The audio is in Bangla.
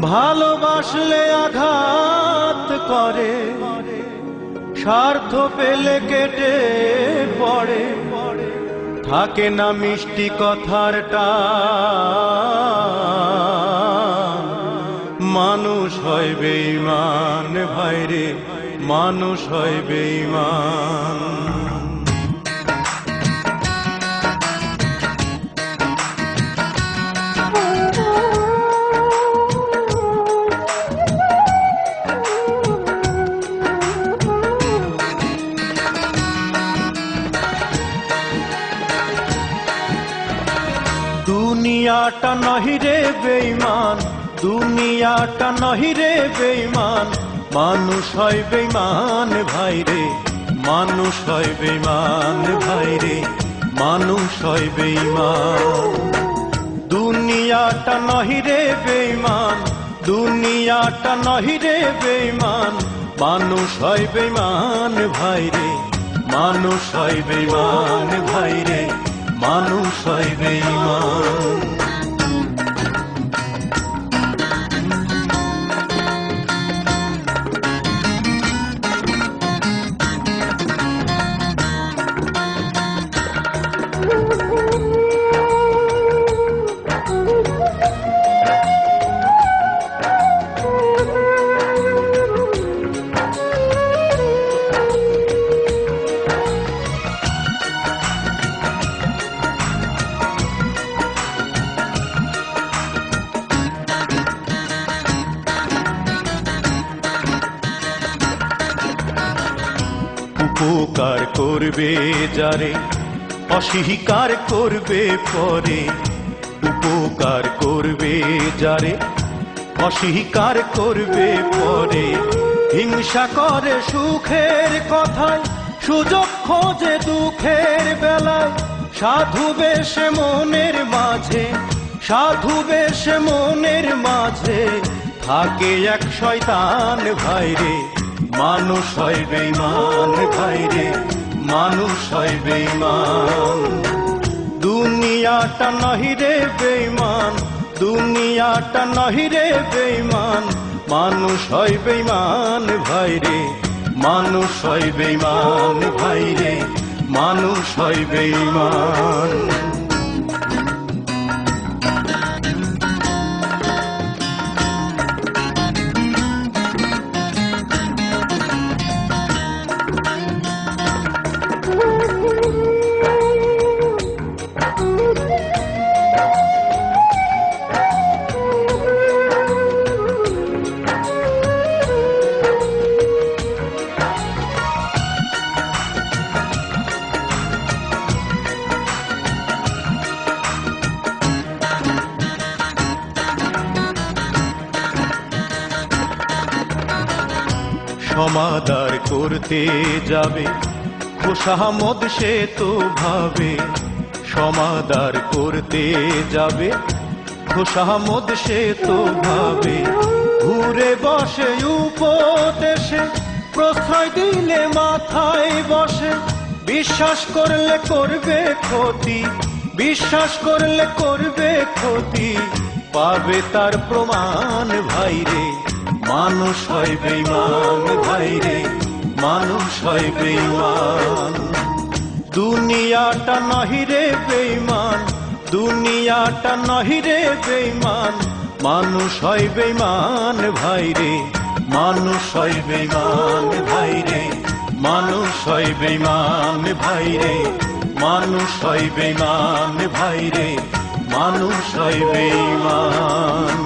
ভালোবাসলে আঘাত করে, স্বার্থ পেলে কেটে পড়ে, থাকে না মিষ্টি কথার টান। মানুষ হয় বেঈমান ভাইরে, মানুষ হয় বেঈমান। দুনিয়াটা নহিরে বেঈমান, দুনিয়াটা নহিরে বেঈমান, মানুষ হয় বেঈমান ভাইরে, মানুষ হয় বেঈমান ভাইরে, মানুষ হয় বেঈমান। দুনিয়াটা নহিরে বেঈমান, দুনিয়াটা নহিরে বেঈমান, মানুষ হয় বেঈমান ভাইরে, মানুষ হয় বেঈমান ভাইরে, মানুষ হয় বেঈমান। উপকার করবে যারে, অস্বীকার করবে পরে, উপকার করবে যারে, অস্বীকার করবে পরে, হিংসা করে সুখের কথায়, সুযোগ খোঁজে দুঃখের বেলায়, সাধু বেশে মনের মাঝে, সাধু বেশে মনের মাঝে, থাকে এক শয়তান ভাইরে, মানুষ হয় বেঈমান ভাইরে, মানুষ হয় বেঈমান। দুনিয়াটা নহিরে বেঈমান, দুনিয়াটা নহিরে বেঈমান, মানুষ হয় বেঈমান ভাইরে, মানুষ হয় বেঈমান ভাইরে, মানুষ হয় বেঈমান। সমাদার করতে যাবে খোশামদ সে তো ভাবে, সমাদার করতে যাবে খোশামদ সে তো ভাবে, ঘুরে বসে উপদেশে প্রশ্রয় দিলে মাথায় বসে, বিশ্বাস করলে করবে ক্ষতি, বিশ্বাস করলে করবে ক্ষতি, পাবে তার প্রমাণ ভাইরে, মানুষ হয় বেঈমান ভাইরে, মানুষ হয় বেঈমান। দুনিয়াটা নহিরে বেঈমান, দুনিয়াটা নহিরে বেঈমান, মানুষ হয় বেঈমান ভাইরে, মানুষ হয় বেঈমান ভাইরে, মানুষ হয় বেঈমান ভাইরে, মানুষ হয় বেঈমান ভাইরে, মানুষ হয় বেঈমান।